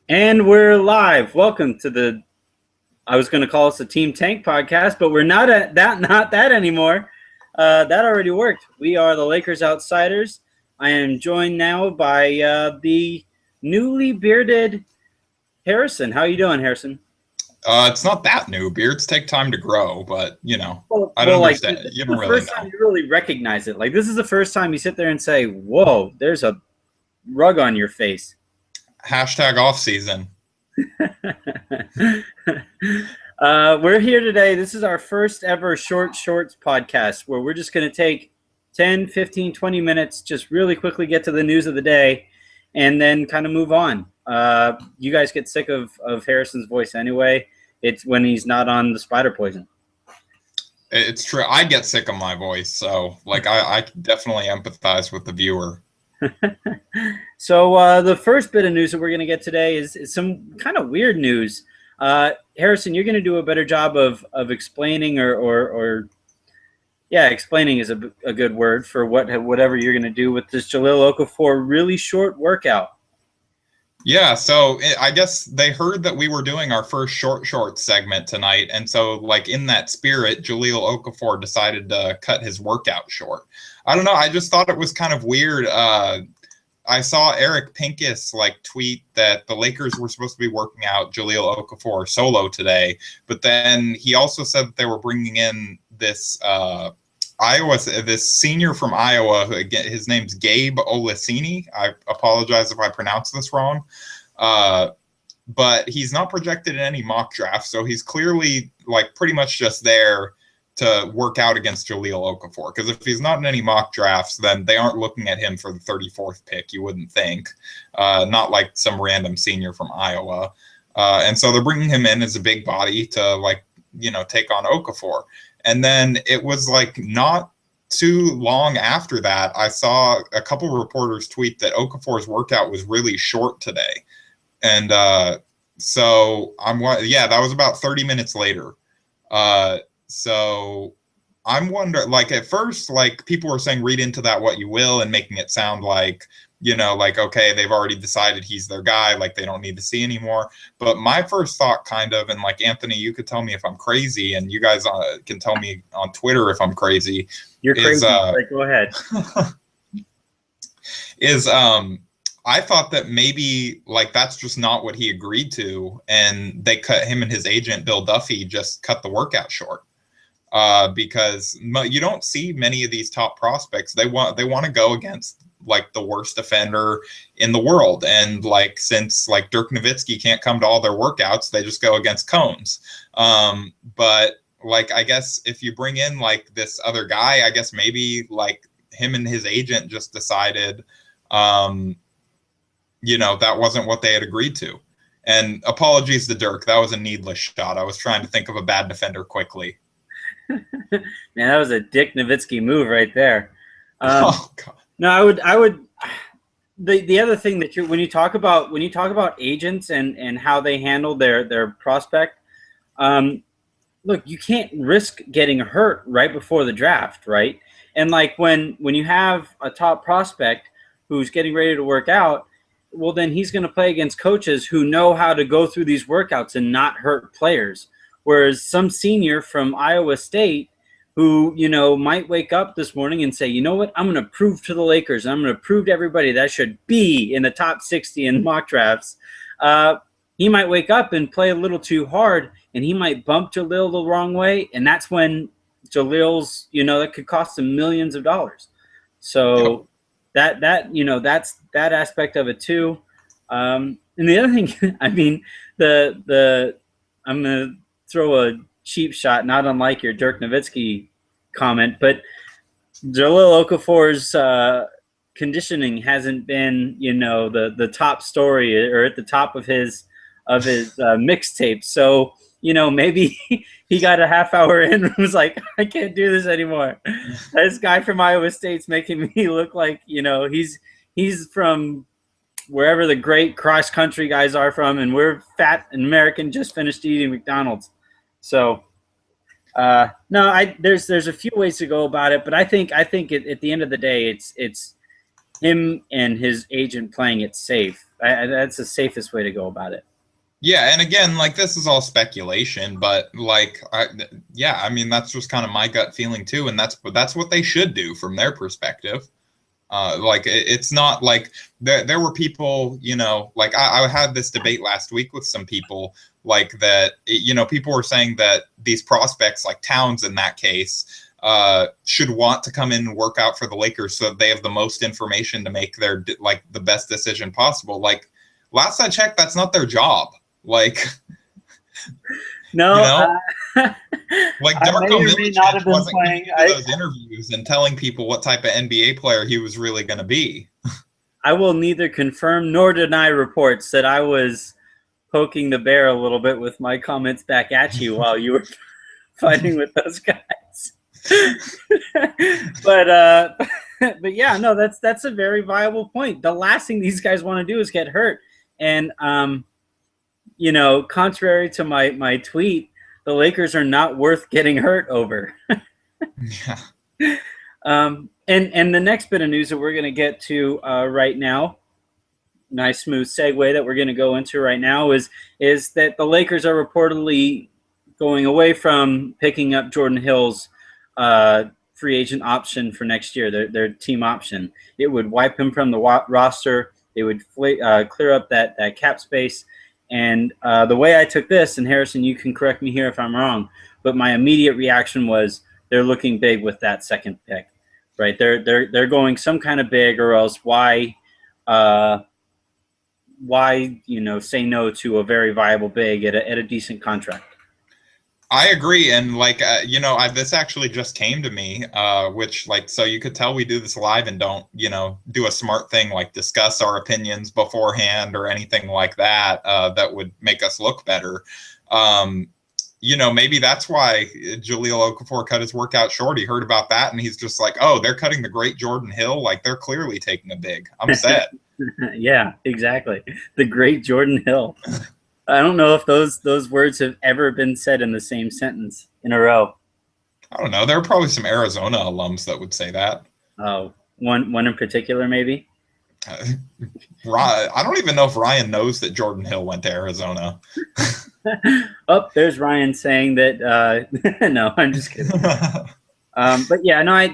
And we're live. Welcome to I was going to call us a Team Tank podcast, but we're not not that anymore. That already worked. We are the Lakers Outsiders. I am joined now by the newly bearded Harrison. How you doing, Harrison? It's not that new. Beards take time to grow, but I don't Well, like understand. this You is don't the really first time know. you really recognize it. Like this is the first time you sit there and say, "Whoa, there's a rug on your face." Hashtag off season. We're here today. This is our first ever short shorts podcast where we're just going to take 10, 15, 20 minutes, just really quickly get to the news of the day and then kind of move on. You guys get sick of Harrison's voice anyway. It's when he's not on the spider poison. It's true. I get sick of my voice, so I definitely empathize with the viewer. So the first bit of news that we're going to get today is some kind of weird news. Harrison, you're going to do a better job of explaining or explaining is a good word for whatever you're going to do with this Jahlil Okafor really short workout. Yeah, so I guess they heard that we were doing our first short segment tonight, and so in that spirit, Jahlil Okafor decided to cut his workout short. I don't know. I just thought it was kind of weird. I saw Eric Pincus tweet that the Lakers were supposed to be working out Jahlil Okafor solo today, but then he also said that they were bringing in this this senior from Iowa, who, again, his name's Gabe Olaseni. I apologize if I pronounce this wrong. But he's not projected in any mock draft, so he's clearly pretty much just there to work out against Jahlil Okafor. Because if he's not in any mock drafts, then they aren't looking at him for the 34th pick, you wouldn't think. Not like some random senior from Iowa. And so they're bringing him in as a big body to take on Okafor. And then it was not too long after that, I saw a couple of reporters tweet that Okafor's workout was really short today. And so that was about 30 minutes later. So I'm wondering, at first, people were saying read into that what you will and making it sound okay, they've already decided he's their guy, they don't need to see anymore. But my first thought kind of, and Anthony, you could tell me if I'm crazy, and you guys can tell me on Twitter if I'm crazy. You're crazy. Go ahead. I thought that maybe that's just not what he agreed to, and they cut him and his agent Bill Duffy just cut the workout short. Because you don't see many of these top prospects. They want to go against the worst defender in the world, and since Dirk Nowitzki can't come to all their workouts, they just go against Cones. But I guess if you bring in this other guy, I guess maybe him and his agent just decided, that wasn't what they had agreed to. And apologies to Dirk, that was a needless shot. I was trying to think of a bad defender quickly. Man, that was a Dick Nowitzki move right there. Oh God. No, I would. The other thing that when you talk about agents and how they handle their prospect, look, you can't risk getting hurt right before the draft, right? And when you have a top prospect who's getting ready to work out, well, then he's going to play against coaches who know how to go through these workouts and not hurt players. Whereas some senior from Iowa State who, might wake up this morning and say, you know what, I'm going to prove to the Lakers, and I'm going to prove to everybody that I should be in the top 60 in mock drafts. He might wake up and play a little too hard, and he might bump Jahlil the wrong way, and that's when Jahlil's, that could cost him millions of dollars. So that's that aspect of it too. And the other thing, I mean, I'm going to throw a cheap shot, not unlike your Dirk Nowitzki comment, but Jahlil Okafor's conditioning hasn't been, the top story or at the top of his mixtape. So, maybe he got a half hour in and was like, I can't do this anymore. This guy from Iowa State's making me look like, he's from wherever the great cross country guys are from, and we're fat and American, just finished eating McDonald's. So, no, there's a few ways to go about it, but I think at the end of the day, it's him and his agent playing it safe That's the safest way to go about it. Yeah, and again, like this is all speculation, but like, I mean, that's just kind of my gut feeling too, and that's what they should do from their perspective. Like it's not like there were people, you know, like I had this debate last week with some people like that, you know, people were saying that these prospects like Towns in that case should want to come in and work out for the Lakers so that they have the most information to make their like the best decision possible. Like last I checked, that's not their job. Like no, you know, like Darko Milicic wasn't playing those interviews and telling people what type of NBA player he was really going to be. I will neither confirm nor deny reports that I was poking the bear a little bit with my comments back at you while you were fighting with those guys. but yeah, no, that's a very viable point. The last thing these guys want to do is get hurt, and you know, contrary to my tweet, the Lakers are not worth getting hurt over. Yeah. And the next bit of news that we're going to get to right now, nice smooth segue that we're going to go into right now, is that the Lakers are reportedly going away from picking up Jordan Hill's free agent option for next year, their team option. It would wipe him from the roster. It would clear up that cap space. And the way I took this, and Harrison, you can correct me here if I'm wrong, but my immediate reaction was they're looking big with that second pick, right? They're going some kind of big, or else why you know, say no to a very viable big at a decent contract. I agree, and like you know, this actually just came to me, which like so you could tell we do this live and don't, you know, do a smart thing like discuss our opinions beforehand or anything like that that would make us look better. You know, maybe that's why Jahlil Okafor cut his workout short. He heard about that and he's just like, oh, they're cutting the great Jordan Hill, like they're clearly taking a big. I'm set. Yeah, exactly. The great Jordan Hill. I don't know if those words have ever been said in the same sentence in a row. I don't know. There are probably some Arizona alums that would say that. Oh, one in particular, maybe? I don't even know if Ryan knows that Jordan Hill went to Arizona. Oh, there's Ryan saying that. No, I'm just kidding. But yeah, no,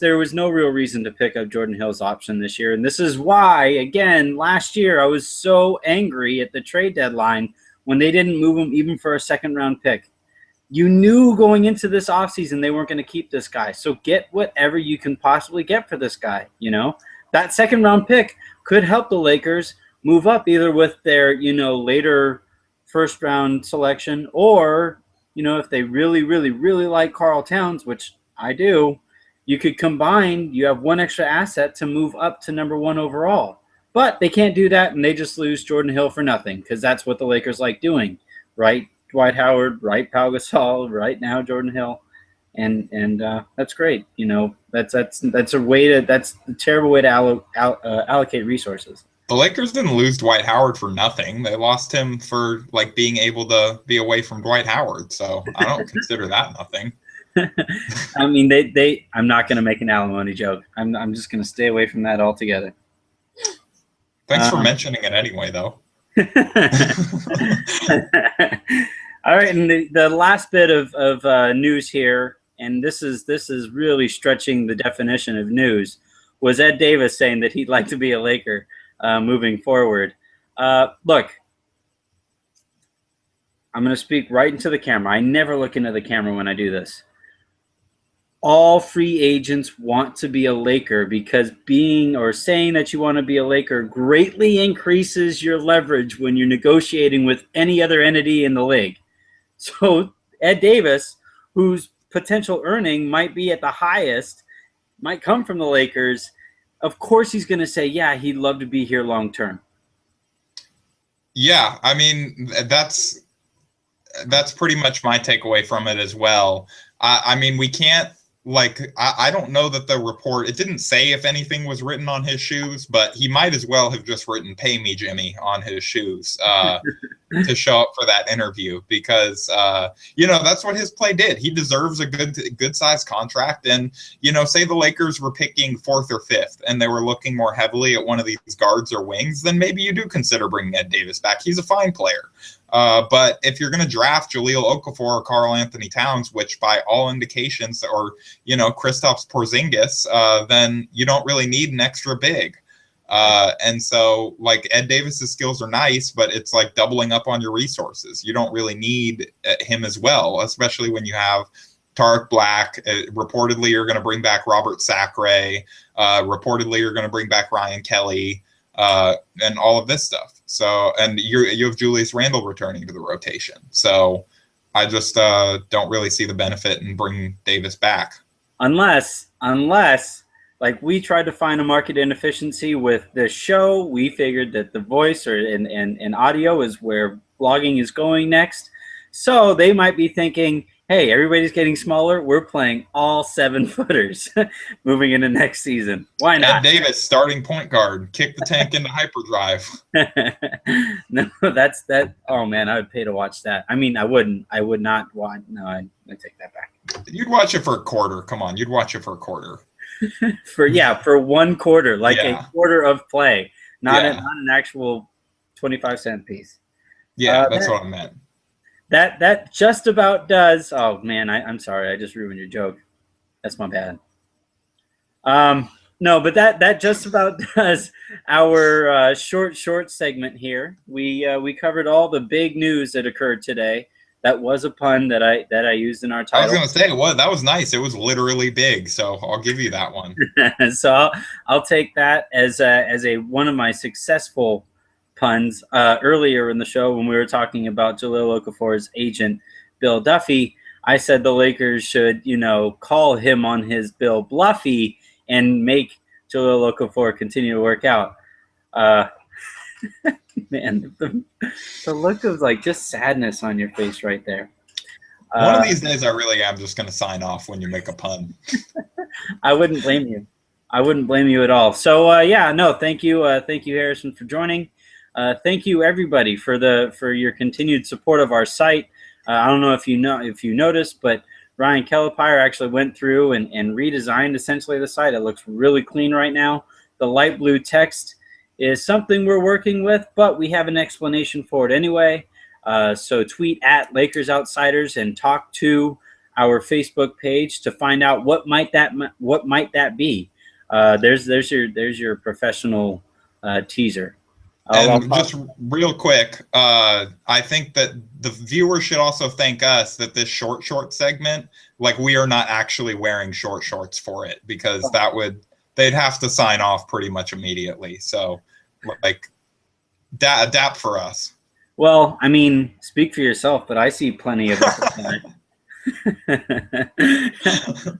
there was no real reason to pick up Jordan Hill's option this year. And this is why, again, last year I was so angry at the trade deadline when they didn't move him even for a second-round pick. You knew going into this offseason they weren't going to keep this guy. So get whatever you can possibly get for this guy, you know? That second-round pick could help the Lakers move up either with their, you know, later first-round selection, or you know, if they really, really, really like Karl Towns, which I do, you could combine, you have one extra asset to move up to number 1 overall. But they can't do that, and they just lose Jordan Hill for nothing, because that's what the Lakers like doing, right? Dwight Howard, right? Pau Gasol, right now Jordan Hill, and that's great. You know, that's a terrible way to allocate resources. The Lakers didn't lose Dwight Howard for nothing. They lost him for like being able to be away from Dwight Howard. So I don't consider that nothing. I mean, I'm not going to make an alimony joke. I'm just going to stay away from that altogether. Thanks for mentioning it anyway, though. All right, and the last bit of news here, and this is really stretching the definition of news, was Ed Davis saying that he'd like to be a Laker moving forward. Look, I'm going to speak right into the camera. I never look into the camera when I do this. All free agents want to be a Laker because being or saying that you want to be a Laker greatly increases your leverage when you're negotiating with any other entity in the league. So Ed Davis, whose potential earning might be at the highest, might come from the Lakers. Of course he's going to say, yeah, he'd love to be here long term. Yeah, I mean, that's pretty much my takeaway from it as well. I mean, we can't, like, I don't know that the report, it didn't say if anything was written on his shoes, but he might as well have just written "Pay me, Jimmy" on his shoes. to show up for that interview because that's what his play did. He deserves a good sized contract. And say the Lakers were picking 4th or 5th and they were looking more heavily at one of these guards or wings, then maybe you do consider bringing Ed Davis back. He's a fine player. But if you're going to draft Jahlil Okafor or Karl Anthony Towns, which by all indications, or Kristaps Porzingis, then you don't really need an extra big. And so like Ed Davis's skills are nice, but it's like doubling up on your resources. You don't really need him as well, especially when you have Tarek Black. Reportedly, you're going to bring back Robert Sacre. Reportedly, you're going to bring back Ryan Kelly, and all of this stuff. So, and you have Julius Randle returning to the rotation. So I just don't really see the benefit in bringing Davis back. Unless like we tried to find a market inefficiency with this show. We figured that the voice and audio is where blogging is going next. So they might be thinking, hey, everybody's getting smaller. We're playing all 7-footers moving into next season. Why not? Ed Davis, starting point guard, kick the tank into hyperdrive. No, that's that. Oh man, I would pay to watch that. I mean, I wouldn't. I would not watch. No, I take that back. You'd watch it for a quarter. Come on, you'd watch it for a quarter. for 1 quarter, like a quarter of play, not an actual 25-cent piece. Yeah, that's what I meant. That just about does. Oh man, I'm sorry, I just ruined your joke. That's my bad. No, but that just about does our short segment here. We covered all the big news that occurred today. That was a pun that I used in our title. I was going to say, that was nice. It was literally big, so I'll give you that one. So I'll take that as a one of my successful puns. Earlier in the show when we were talking about Jahlil Okafor's agent, Bill Duffy, I said the Lakers should, call him on his Bill Bluffy and make Jahlil Okafor continue to work out. Man, the look of like just sadness on your face right there. One of these days I really am just going to sign off when you make a pun. I wouldn't blame you. I wouldn't blame you at all. So thank you, Harrison, for joining. Thank you everybody for your continued support of our site. I don't know if you noticed, but Ryan Kellapire actually went through and redesigned essentially the site. It looks really clean right now. The light blue text is something we're working with, but we have an explanation for it anyway. So tweet at Lakers Outsiders and talk to our Facebook page to find out what might that be. There's your professional teaser. And just real quick, I think that the viewers should also thank us that this short segment, like we are not actually wearing short shorts for it, because they'd have to sign off pretty much immediately. So like adapt for us. Well, I mean, speak for yourself, but I see plenty of it.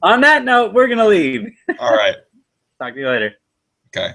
On that note, we're going to leave. All right. Talk to you later. Okay.